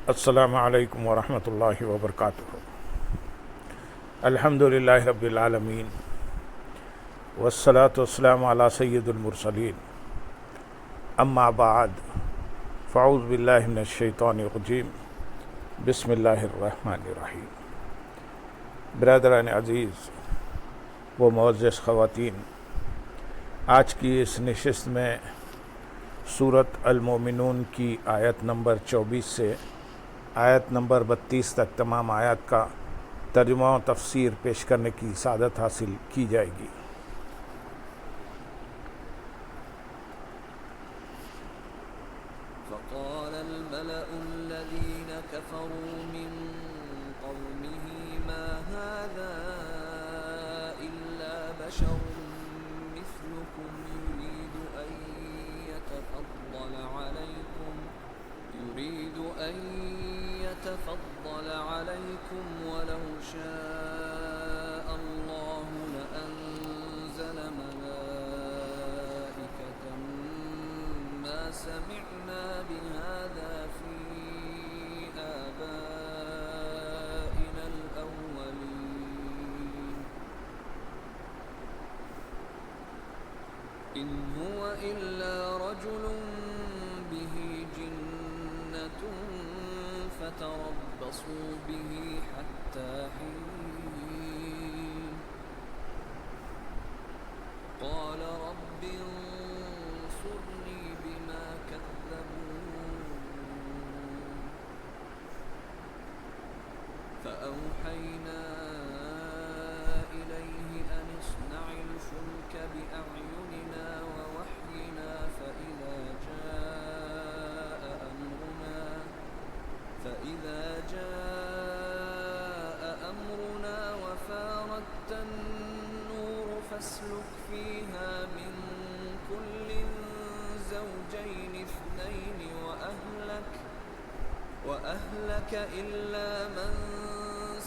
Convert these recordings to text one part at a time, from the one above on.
السلام علیکم ورحمۃ اللہ وبرکاتہ۔ الحمد للہ رب العالمین والصلاة والسلام علی سید المرسلین، اما بعد فاعوذ باللہ من الشیطان الرجیم، بسم اللہ الرحمن الرحیم۔ برادران عزیز و معزز خواتین، آج کی اس نشست میں سورۃ المومنون کی آیت نمبر 24 سے آیت نمبر 32 تک تمام آیات کا ترجمہ و تفسیر پیش کرنے کی سعادت حاصل کی جائے گی۔ فقال الملأ الذين كفروا من قومه ما هذا إلا بشر مثلكم يريد أن يتفضل عليكم ولو شاء الله لأنزل ملائكة ما سمعنا بهذا في آبائنا الأولين إن هو إلا رجل به جنة فتربصوا به حتى حين قال رب انصرني بما كذبون فأوحينا إليه أن اصنع الفلك بأعيننا ووحينا فإذا جاء أمرنا وفارت النور فاسلك فيها من كل زوجين اثنين وأهلك إلا من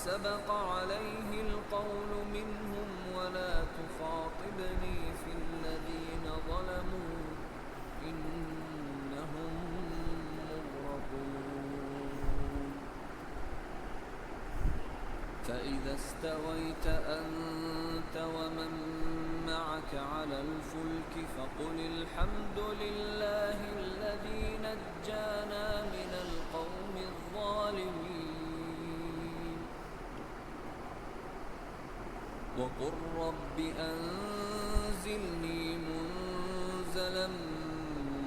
سبق عليه القول منهم ولا تخاطبني في الذين ظلموا إنهم فإذا استويت أنت ومن معك على الفلك فقل الحمد لله الذي نجانا من القوم الظالمين وقل رب أنزلني منزلا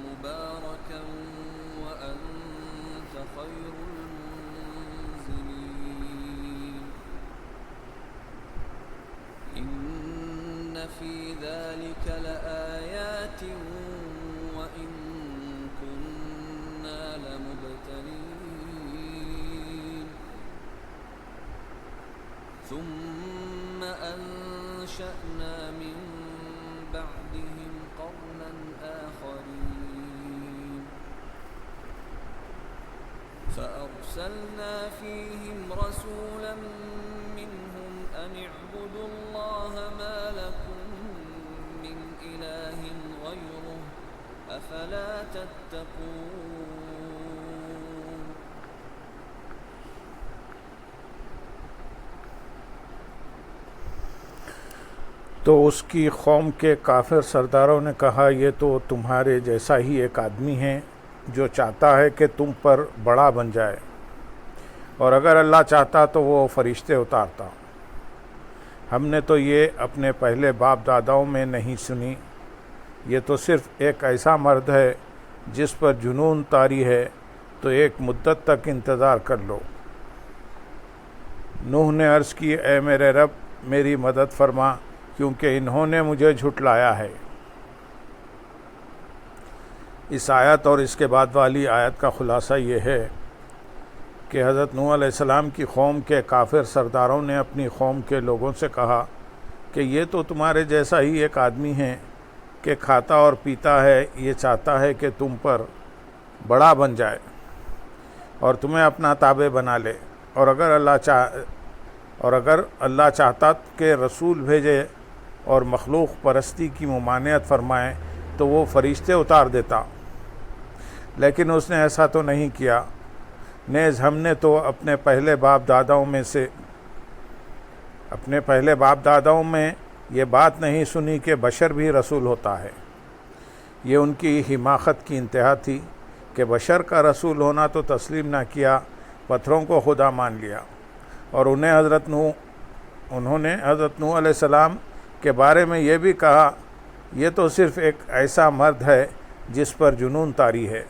مباركا وأنت خير إن في ذلك لآيات وإن كنا لمبتلين ثم أنشأنا من بعدهم قرنا آخرين فأرسلنا فيهم رسولا منهم أن اعبدوا الله ما لكم من إله غيره أفلا تتقون تو اس کی قوم کے کافر سرداروں نے کہا، یہ تو تمہارے جیسا ہی ایک آدمی ہے جو چاہتا ہے کہ تم پر بڑا بن جائے، اور اگر اللہ چاہتا تو وہ فرشتے اتارتا۔ ہم نے تو یہ اپنے پہلے باپ داداؤں میں نہیں سنی، یہ تو صرف ایک ایسا مرد ہے جس پر جنون طاری ہے، تو ایک مدت تک انتظار کر لو۔ نوح نے عرض کی، اے میرے رب میری مدد فرما، کیونکہ انہوں نے مجھے جھٹلایا ہے۔ اس آیت اور اس کے بعد والی آیت کا خلاصہ یہ ہے کہ حضرت نوح علیہ السلام کی قوم کے کافر سرداروں نے اپنی قوم کے لوگوں سے کہا کہ یہ تو تمہارے جیسا ہی ایک آدمی ہے کہ کھاتا اور پیتا ہے، یہ چاہتا ہے کہ تم پر بڑا بن جائے اور تمہیں اپنا تابع بنا لے، اور اگر اللہ چاہتا کہ رسول بھیجے اور مخلوق پرستی کی ممانعت فرمائے تو وہ فرشتے اتار دیتا، لیکن اس نے ایسا تو نہیں کیا۔ نیز ہم نے تو اپنے پہلے باپ داداؤں میں یہ بات نہیں سنی کہ بشر بھی رسول ہوتا ہے۔ یہ ان کی حماقت کی انتہا تھی کہ بشر کا رسول ہونا تو تسلیم نہ کیا، پتھروں کو خدا مان لیا۔ اور انہوں نے حضرت نوح علیہ السلام کے بارے میں یہ بھی کہا، یہ تو صرف ایک ایسا مرد ہے جس پر جنون طاری ہے،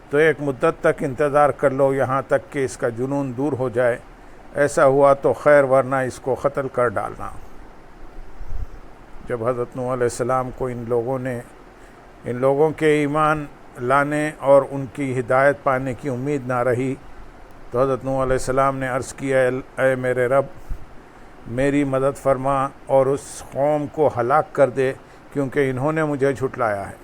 تو ایک مدت تک انتظار کر لو یہاں تک کہ اس کا جنون دور ہو جائے، ایسا ہوا تو خیر ورنہ اس کو قتل کر ڈالنا۔ جب حضرت نوح علیہ السلام کو ان لوگوں کے ایمان لانے اور ان کی ہدایت پانے کی امید نہ رہی تو حضرت نوح علیہ السلام نے عرض کیا، اے میرے رب، میری مدد فرما اور اس قوم کو ہلاک کر دے کیونکہ انہوں نے مجھے جھٹلایا ہے۔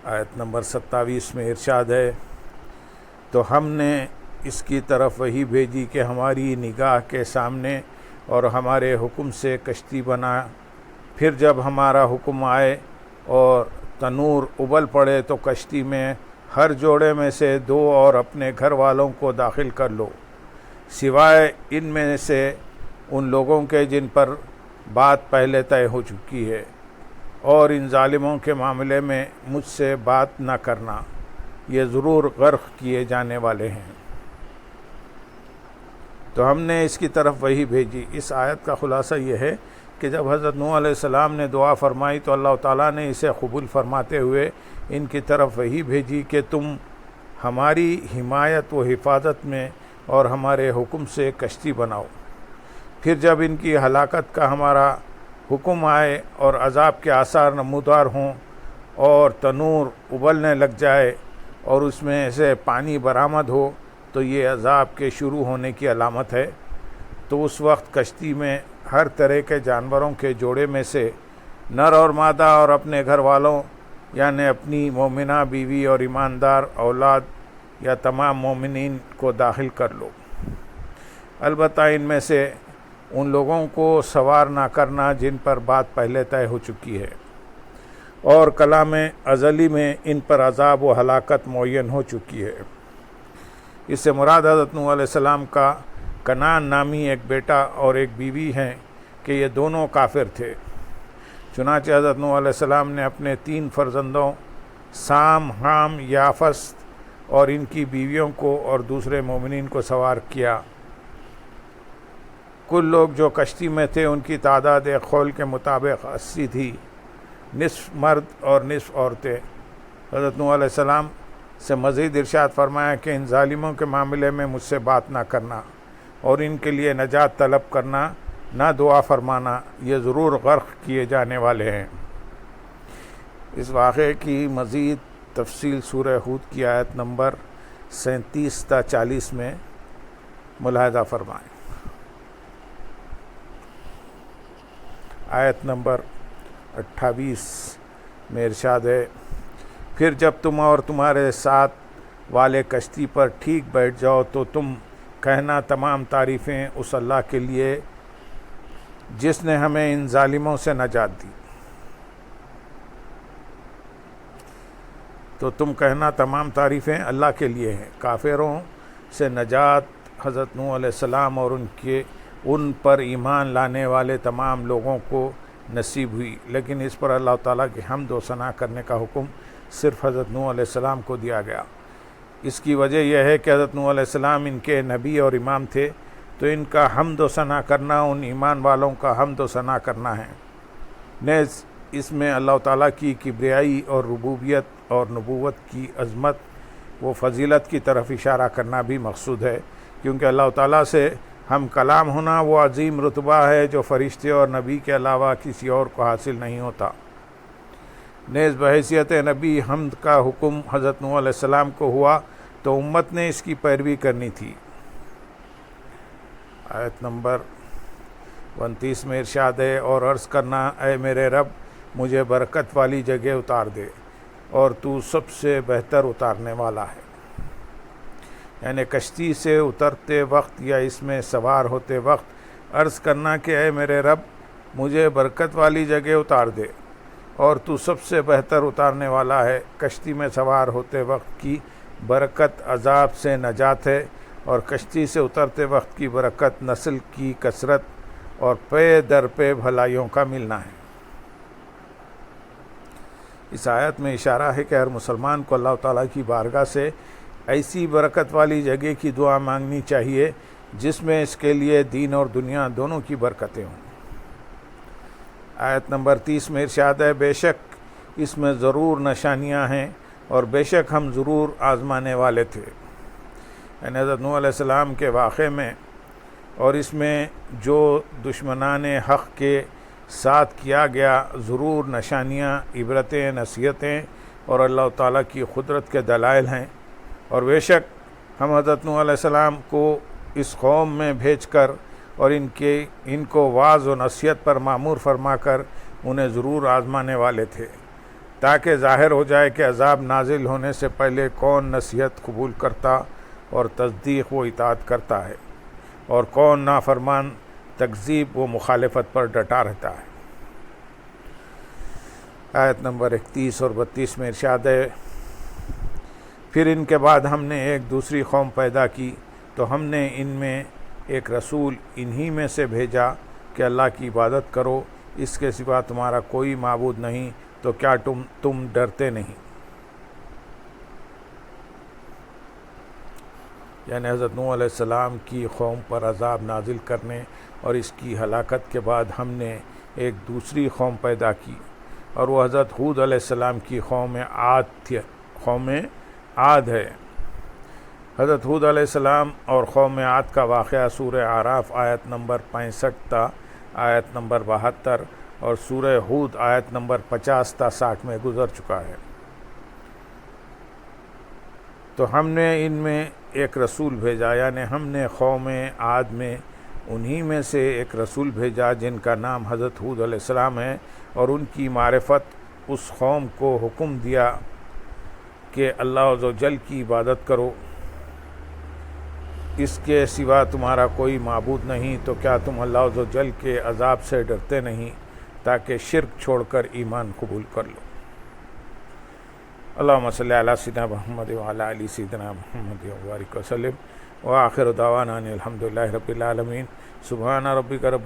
آیت نمبر 27 میں ارشاد ہے، تو ہم نے اس کی طرف وحی بھیجی کہ ہماری نگاہ کے سامنے اور ہمارے حکم سے کشتی بنا، پھر جب ہمارا حکم آئے اور تنور ابل پڑے تو کشتی میں ہر جوڑے میں سے 2 اور اپنے گھر والوں کو داخل کر لو، سوائے ان میں سے ان لوگوں کے جن پر بات پہلے طے ہو چکی ہے، اور ان ظالموں کے معاملے میں مجھ سے بات نہ کرنا، یہ ضرور غرق کیے جانے والے ہیں۔ تو ہم نے اس کی طرف وحی بھیجی۔ اس آیت کا خلاصہ یہ ہے کہ جب حضرت نوح علیہ السلام نے دعا فرمائی تو اللہ تعالیٰ نے اسے قبول فرماتے ہوئے ان کی طرف وحی بھیجی کہ تم ہماری حمایت و حفاظت میں اور ہمارے حکم سے کشتی بناؤ، پھر جب ان کی ہلاکت کا ہمارا حکم آئے اور عذاب کے آثار نمودار ہوں اور تنور ابلنے لگ جائے اور اس میں سے پانی برآمد ہو تو یہ عذاب کے شروع ہونے کی علامت ہے، تو اس وقت کشتی میں ہر طرح کے جانوروں کے جوڑے میں سے نر اور مادہ اور اپنے گھر والوں یعنی اپنی مومنہ بیوی اور ایماندار اولاد یا تمام مومنین کو داخل کر لو، البتہ ان میں سے ان لوگوں کو سوار نہ کرنا جن پر بات پہلے طے ہو چکی ہے اور کلام ازلی میں ان پر عذاب و ہلاکت معین ہو چکی ہے۔ اس سے مراد حضرت نوح علیہ السلام کا کنعان نامی ایک بیٹا اور ایک بیوی ہیں کہ یہ دونوں کافر تھے۔ چنانچہ حضرت نوح علیہ السلام نے اپنے 3 فرزندوں سام، حام، یافست اور ان کی بیویوں کو اور دوسرے مومنین کو سوار کیا۔ کل لوگ جو کشتی میں تھے ان کی تعداد ایک قول کے مطابق 80 تھی، نصف مرد اور نصف عورتیں۔ حضرت نوح علیہ السلام سے مزید ارشاد فرمایا کہ ان ظالموں کے معاملے میں مجھ سے بات نہ کرنا اور ان کے لیے نجات طلب کرنا، نہ دعا فرمانا، یہ ضرور غرق کیے جانے والے ہیں۔ اس واقعے کی مزید تفصیل سورہ ہود کی آیت نمبر 37 تا 40 میں ملاحظہ فرمائیں۔ آیت نمبر 28 میں ارشاد ہے، پھر جب تم اور تمہارے ساتھ والے کشتی پر ٹھیک بیٹھ جاؤ تو تم کہنا تمام تعریفیں اس اللہ کے لیے جس نے ہمیں ان ظالموں سے نجات دی۔ تو تم کہنا تمام تعریفیں اللہ کے لیے ہیں۔ کافروں سے نجات حضرت نوح علیہ السلام اور ان پر ایمان لانے والے تمام لوگوں کو نصیب ہوئی، لیکن اس پر اللہ تعالیٰ کی حمد و ثنا کرنے کا حکم صرف حضرت نوح علیہ السلام کو دیا گیا۔ اس کی وجہ یہ ہے کہ حضرت نوح علیہ السلام ان کے نبی اور امام تھے، تو ان کا حمد و ثنا کرنا ان ایمان والوں کا حمد و ثنا کرنا ہے۔ نیز اس میں اللہ تعالیٰ کی کبریائی اور ربوبیت اور نبوت کی عظمت و فضیلت کی طرف اشارہ کرنا بھی مقصود ہے، کیونکہ اللہ تعالیٰ سے ہم کلام ہونا وہ عظیم رتبہ ہے جو فرشتے اور نبی کے علاوہ کسی اور کو حاصل نہیں ہوتا۔ نیز بحیثیت نبی حمد کا حکم حضرت نوح علیہ السلام کو ہوا تو امت نے اس کی پیروی کرنی تھی۔ آیت نمبر 29 میں ارشاد ہے، اور عرض کرنا، اے میرے رب مجھے برکت والی جگہ اتار دے اور تو سب سے بہتر اتارنے والا ہے۔ یعنی کشتی سے اترتے وقت یا اس میں سوار ہوتے وقت عرض کرنا کہ اے میرے رب مجھے برکت والی جگہ اتار دے اور تو سب سے بہتر اتارنے والا ہے۔ کشتی میں سوار ہوتے وقت کی برکت عذاب سے نجات ہے، اور کشتی سے اترتے وقت کی برکت نسل کی کثرت اور پے در پے بھلائیوں کا ملنا ہے۔ اس آیت میں اشارہ ہے کہ ہر مسلمان کو اللہ تعالیٰ کی بارگاہ سے ایسی برکت والی جگہ کی دعا مانگنی چاہیے جس میں اس کے لیے دین اور دنیا دونوں کی برکتیں ہوں۔ آیت نمبر 30 میں ارشاد ہے، بے شک اس میں ضرور نشانیاں ہیں اور بے شک ہم ضرور آزمانے والے تھے، یعنی حضرت نوح علیہ السلام کے واقعے میں، اور اس میں جو دشمنان حق کے ساتھ کیا گیا ضرور نشانیاں، عبرتیں، نصیحتیں اور اللہ تعالیٰ کی قدرت کے دلائل ہیں۔ اور بے شک ہم حضرت نوح علیہ السلام کو اس قوم میں بھیج کر اور ان کو واعظ و نصیحت پر مامور فرما کر انہیں ضرور آزمانے والے تھے، تاکہ ظاہر ہو جائے کہ عذاب نازل ہونے سے پہلے کون نصیحت قبول کرتا اور تصدیق و اطاعت کرتا ہے، اور کون نافرمان تکذیب و مخالفت پر ڈٹا رہتا ہے۔ آیت نمبر 31 اور 32 میں ارشاد ہے، پھر ان کے بعد ہم نے ایک دوسری قوم پیدا کی تو ہم نے ان میں ایک رسول انہی میں سے بھیجا کہ اللہ کی عبادت کرو، اس کے سوا تمہارا کوئی معبود نہیں، تو کیا تم ڈرتے نہیں؟ یعنی حضرت نوح علیہ السلام کی قوم پر عذاب نازل کرنے اور اس کی ہلاکت کے بعد ہم نے ایک دوسری قوم پیدا کی، اور وہ حضرت ہود علیہ السلام کی قوم عاد ہے۔ حضرت ہود علیہ السلام اور قوم عاد کا واقعہ سورہ اعراف آیت نمبر 65 تا آیت نمبر 72 اور سورہ ہود آیت نمبر 50 تا 60 میں گزر چکا ہے۔ تو ہم نے ان میں ایک رسول بھیجا، یعنی ہم نے قوم عاد میں انہی میں سے ایک رسول بھیجا جن کا نام حضرت ہود علیہ السلام ہے، اور ان کی معرفت اس قوم کو حکم دیا کہ اللہ عز و جل کی عبادت کرو، اس کے سوا تمہارا کوئی معبود نہیں، تو کیا تم اللہ عز و جل کے عذاب سے ڈرتے نہیں تاکہ شرک چھوڑ کر ایمان قبول کر لو۔ اللہم صلی علی سیدنا محمد وعلی آل سیدنا محمد وبارک وسلم، وآخر دعوانا ان الحمد للہ رب العالمین۔ سبحان ربک رب